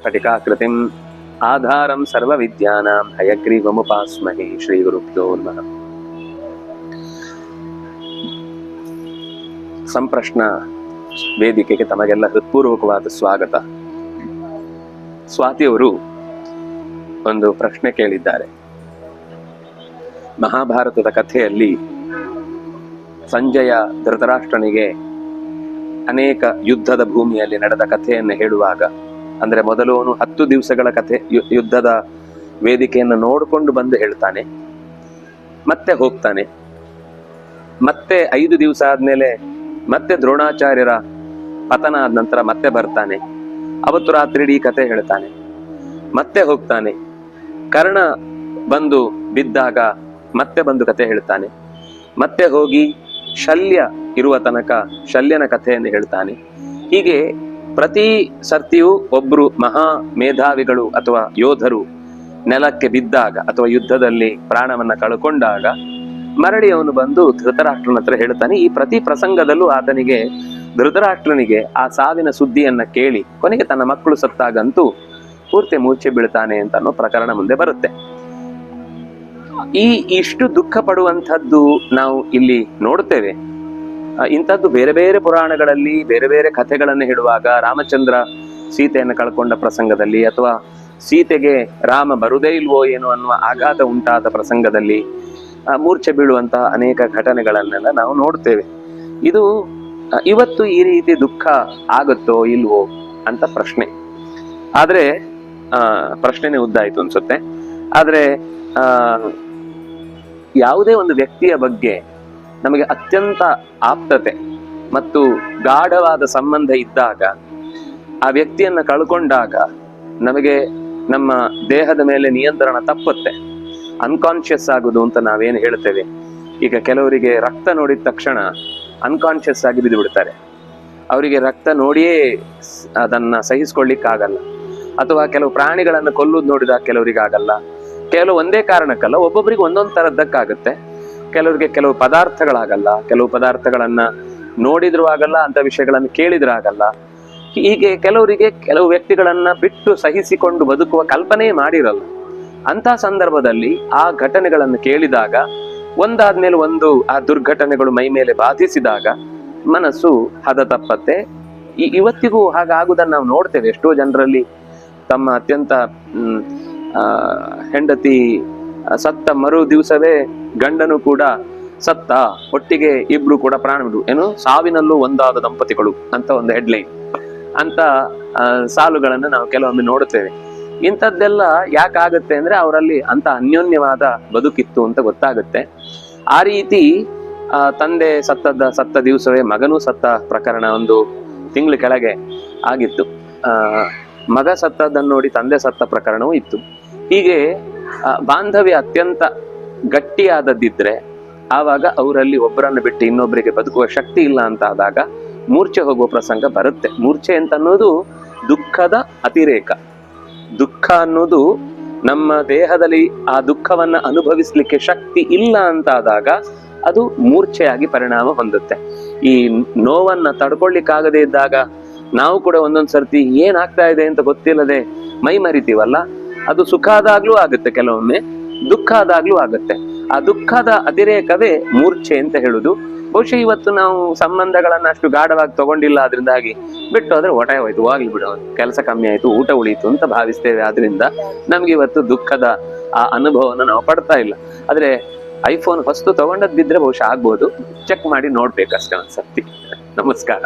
ಸ್ಫಟಿಕಾಕೃತಿಂ ಆಧಾರಂ ಸರ್ವವಿದ್ಯಾನಾಂ ಹಯಗ್ರೀವముపాಸ್ಮಹೇ. ಶ್ರೀ ಗುರುಭ್ಯೋ ನಮಃ. ಸಂಪ್ರಶ್ನ ವೇದಿಕೆಗೆ ತಮಗೆಲ್ಲ ಹೃತ್ಪೂರ್ವಕವಾದ ಸ್ವಾಗತ. ಸ್ವಾತಿಯವರು ಒಂದು ಪ್ರಶ್ನೆ ಕೇಳಿದ್ದಾರೆ. ಮಹಾಭಾರತದ ಕಥೆಯಲ್ಲಿ ಸಂಜಯ ಧೃತರಾಷ್ಟ್ರನಿಗೆ ಅನೇಕ ಯುದ್ಧದ ಭೂಮಿಯಲ್ಲಿ ನಡೆದ ಕಥೆಯನ್ನು ಹೇಳುವಾಗ, ಅಂದ್ರೆ ಮೊದಲು ಅವನು 10 ದಿವಸಗಳ ಕಥೆ ಯುದ್ಧದ ವೇದಿಕೆಯನ್ನು ನೋಡಿಕೊಂಡು ಬಂದು ಹೇಳ್ತಾನೆ, ಮತ್ತೆ ಹೋಗ್ತಾನೆ, ಮತ್ತೆ 5 ದಿವಸ ಆದ್ಮೇಲೆ ಮತ್ತೆ ದ್ರೋಣಾಚಾರ್ಯರ ಪತನ ಆದ ನಂತರ ಮತ್ತೆ ಬರ್ತಾನೆ, ಅವತ್ತು ರಾತ್ರಿ ಇಡೀ ಕಥೆ ಹೇಳ್ತಾನೆ, ಮತ್ತೆ ಹೋಗ್ತಾನೆ, ಕರ್ಣ ಬಂದು ಬಿದ್ದಾಗ ಮತ್ತೆ ಬಂದು ಕಥೆ ಹೇಳ್ತಾನೆ, ಮತ್ತೆ ಹೋಗಿ ಶಲ್ಯ ಇರುವ ತನಕ ಶಲ್ಯನ ಕಥೆಯನ್ನು ಹೇಳ್ತಾನೆ. ಹೀಗೆ ಪ್ರತಿ ಸರ್ತಿಯೂ ಒಬ್ರು ಮಹಾ ಮೇಧಾವಿಗಳು ಅಥವಾ ಯೋಧರು ನೆಲಕ್ಕೆ ಬಿದ್ದಾಗ ಅಥವಾ ಯುದ್ಧದಲ್ಲಿ ಪ್ರಾಣವನ್ನ ಕಳ್ಕೊಂಡಾಗ ಮರಳಿ ಅವನು ಬಂದು ಧೃತರಾಷ್ಟ್ರನ ಹತ್ರ ಹೇಳ್ತಾನೆ. ಈ ಪ್ರತಿ ಪ್ರಸಂಗದಲ್ಲೂ ಆತನಿಗೆ ಧೃತರಾಷ್ಟ್ರನಿಗೆ ಆ ಸಾವಿನ ಸುದ್ದಿಯನ್ನ ಕೇಳಿ ಕೊನೆಗೆ ತನ್ನ ಮಕ್ಕಳು ಸತ್ತಾಗಂತೂ ಪೂರ್ತಿ ಮೂರ್ಛೆ ಬೀಳ್ತಾನೆ ಅಂತ ಅನ್ನೋ ಪ್ರಕರಣ ಮುಂದೆ ಬರುತ್ತೆ. ಇಷ್ಟು ದುಃಖ ಪಡುವಂಥದ್ದು ನಾವು ಇಲ್ಲಿ ನೋಡ್ತೇವೆ. ಇಂಥದ್ದು ಬೇರೆ ಬೇರೆ ಪುರಾಣಗಳಲ್ಲಿ ಬೇರೆ ಬೇರೆ ಕಥೆಗಳನ್ನು ಹೇಳುವಾಗ, ರಾಮಚಂದ್ರ ಸೀತೆಯನ್ನು ಕಳ್ಕೊಂಡ ಪ್ರಸಂಗದಲ್ಲಿ ಅಥವಾ ಸೀತೆಗೆ ರಾಮ ಬರುದೇ ಇಲ್ವೋ ಏನೋ ಅನ್ನುವ ಆಘಾತ ಉಂಟಾದ ಪ್ರಸಂಗದಲ್ಲಿ ಮೂರ್ಛೆ ಬೀಳುವಂತಹ ಅನೇಕ ಘಟನೆಗಳನ್ನೆಲ್ಲ ನಾವು ನೋಡ್ತೇವೆ. ಇದು ಇವತ್ತು ಈ ರೀತಿ ದುಃಖ ಆಗುತ್ತೋ ಇಲ್ವೋ ಅಂತ ಪ್ರಶ್ನೆ. ಆದ್ರೆ ಪ್ರಶ್ನೆನೇ ಉದ್ದಾಯಿತು ಅನ್ಸುತ್ತೆ. ಆದ್ರೆ ಯಾವುದೇ ಒಂದು ವ್ಯಕ್ತಿಯ ಬಗ್ಗೆ ನಮಗೆ ಅತ್ಯಂತ ಆಪ್ತತೆ ಮತ್ತು ಗಾಢವಾದ ಸಂಬಂಧ ಇದ್ದಾಗ, ಆ ವ್ಯಕ್ತಿಯನ್ನ ಕಳ್ಕೊಂಡಾಗ ನಮಗೆ ನಮ್ಮ ದೇಹದ ಮೇಲೆ ನಿಯಂತ್ರಣ ತಪ್ಪುತ್ತೆ, ಅನ್ಕಾನ್ಶಿಯಸ್ ಆಗುದು ಅಂತ ನಾವೇನು ಹೇಳ್ತೇವೆ. ಈಗ ಕೆಲವರಿಗೆ ರಕ್ತ ನೋಡಿದ ತಕ್ಷಣ ಅನ್ಕಾನ್ಶಿಯಸ್ ಆಗಿ ಬಿದ್ದು ಬಿಡ್ತಾರೆ. ಅವರಿಗೆ ರಕ್ತ ನೋಡಿಯೇ ಅದನ್ನ ಸಹಿಸ್ಕೊಳ್ಳಿಕ್ಕಾಗಲ್ಲ. ಅಥವಾ ಕೆಲವು ಪ್ರಾಣಿಗಳನ್ನು ಕೊಲ್ಲುವುದು ನೋಡಿದಾಗ ಕೆಲವರಿಗೆ ಆಗಲ್ಲ. ಕೆಲವು ಒಂದೇ ಕಾರಣಕ್ಕಲ್ಲ, ಒಬ್ಬೊಬ್ಬರಿಗೆ ಒಂದೊಂದು ತರದ್ದಕ್ಕಾಗುತ್ತೆ. ಕೆಲವರಿಗೆ ಕೆಲವು ಪದಾರ್ಥಗಳಾಗಲ್ಲ, ಕೆಲವು ಪದಾರ್ಥಗಳನ್ನ ನೋಡಿದ್ರೂ ಆಗಲ್ಲ, ಅಂತ ವಿಷಯಗಳನ್ನು ಕೇಳಿದ್ರೂ ಆಗಲ್ಲ. ಹೀಗೆ ಕೆಲವರಿಗೆ ಕೆಲವು ವ್ಯಕ್ತಿಗಳನ್ನ ಬಿಟ್ಟು ಸಹಿಸಿಕೊಂಡು ಬದುಕುವ ಕಲ್ಪನೆಯೇ ಮಾಡಿರಲ್ಲ. ಅಂತ ಸಂದರ್ಭದಲ್ಲಿ ಆ ಘಟನೆಗಳನ್ನು ಕೇಳಿದಾಗ ಒಂದಾದ್ಮೇಲೆ ಒಂದು ಆ ದುರ್ಘಟನೆಗಳು ಮೈ ಮೇಲೆ ಬಾಧಿಸಿದಾಗ ಮನಸ್ಸು ಹದ ತಪ್ಪತ್ತೆ. ಇವತ್ತಿಗೂ ಹಾಗಾಗುದನ್ನು ನಾವು ನೋಡ್ತೇವೆ. ಎಷ್ಟೋ ಜನರಲ್ಲಿ ತಮ್ಮ ಅತ್ಯಂತ ಹೆಂಡತಿ ಸತ್ತ ಮರು ದಿವಸವೇ ಗಂಡನು ಕೂಡ ಸತ್ತ, ಒಟ್ಟಿಗೆ ಇಬ್ರು ಕೂಡ ಪ್ರಾಣ ಬಿಡು, ಏನು ಸಾವಿನಲ್ಲೂ ಒಂದಾದ ದಂಪತಿಗಳು ಅಂತ ಒಂದು ಹೆಡ್ಲೈನ್ ಅಂತ ಸಾಲುಗಳನ್ನು ನಾವು ಕೆಲವೊಮ್ಮೆ ನೋಡುತ್ತೇವೆ. ಇಂಥದ್ದೆಲ್ಲ ಯಾಕಾಗುತ್ತೆ ಅಂದ್ರೆ ಅವರಲ್ಲಿ ಅಂತ ಅನ್ಯೋನ್ಯವಾದ ಬದುಕಿತ್ತು ಅಂತ ಗೊತ್ತಾಗುತ್ತೆ. ಆ ರೀತಿ ತಂದೆ ಸತ್ತ ದಿವಸವೇ ಮಗನೂ ಸತ್ತ ಪ್ರಕರಣ ಒಂದು ತಿಂಗಳ ಕೆಳಗೆ ಆಗಿತ್ತು. ಮಗ ಸತ್ತದನ್ನು ನೋಡಿ ತಂದೆ ಸತ್ತ ಪ್ರಕರಣವೂ ಇತ್ತು. ಹೀಗೆ ಬಾಂಧವ್ಯ ಅತ್ಯಂತ ಗಟ್ಟಿಯಾದದ್ದಿದ್ರೆ ಆವಾಗ ಅವರಲ್ಲಿ ಒಬ್ಬರನ್ನು ಬಿಟ್ಟು ಇನ್ನೊಬ್ಬರಿಗೆ ಬದುಕುವ ಶಕ್ತಿ ಇಲ್ಲ ಅಂತ ಆದಾಗ ಮೂರ್ಛೆ ಹೋಗುವ ಪ್ರಸಂಗ ಬರುತ್ತೆ. ಮೂರ್ಛೆ ಅಂತ ಅನ್ನೋದು ದುಃಖದ ಅತಿರೇಕ. ದುಃಖ ಅನ್ನೋದು ನಮ್ಮ ದೇಹದಲ್ಲಿ ಆ ದುಃಖವನ್ನ ಅನುಭವಿಸ್ಲಿಕ್ಕೆ ಶಕ್ತಿ ಇಲ್ಲ ಅಂತ ಆದಾಗ ಅದು ಮೂರ್ಛೆಯಾಗಿ ಪರಿಣಾಮ ಹೊಂದುತ್ತೆ. ಈ ನೋವನ್ನ ತಡ್ಕೊಳ್ಲಿಕ್ಕಾಗದೇ ಇದ್ದಾಗ ನಾವು ಕೂಡ ಒಂದೊಂದ್ ಸರ್ತಿ ಏನಾಗ್ತಾ ಇದೆ ಅಂತ ಗೊತ್ತಿಲ್ಲದೆ ಮೈ ಮರಿತೀವಲ್ಲ, ಅದು ಸುಖ ಆದಾಗ್ಲೂ ಆಗುತ್ತೆ, ಕೆಲವೊಮ್ಮೆ ದುಃಖ ಆದಾಗ್ಲೂ ಆಗುತ್ತೆ. ಆ ದುಃಖದ ಅತಿರೇಕವೇ ಮೂರ್ಛೆ ಅಂತ ಹೇಳುದು. ಬಹುಶಃ ಇವತ್ತು ನಾವು ಸಂಬಂಧಗಳನ್ನ ಅಷ್ಟು ಗಾಢವಾಗಿ ತಗೊಂಡಿಲ್ಲ, ಅದರಿಂದಾಗಿ ಬಿಟ್ಟು ಹೋದ್ರೆ ಹೊಟ್ಟೆ ಹೋಯ್ತು, ಹೋಗ್ಲಿ ಬಿಡು, ಕೆಲಸ ಕಮ್ಮಿ ಆಯ್ತು, ಊಟ ಉಳೀತು ಅಂತ ಭಾವಿಸ್ತೇವೆ. ಆದ್ರಿಂದ ನಮ್ಗೆ ಇವತ್ತು ದುಃಖದ ಆ ಅನುಭವನ ನಾವು ಪಡ್ತಾ ಇಲ್ಲ. ಆದ್ರೆ ಐಫೋನ್ ಹೊಸ್ತು ತಗೊಂಡದ್ದಿದ್ರೆ ಬಹುಶಃ ಆಗ್ಬೋದು. ಚೆಕ್ ಮಾಡಿ ನೋಡ್ಬೇಕಷ್ಟೇ ಒಂದ್ಸರ್ತಿ. ನಮಸ್ಕಾರ.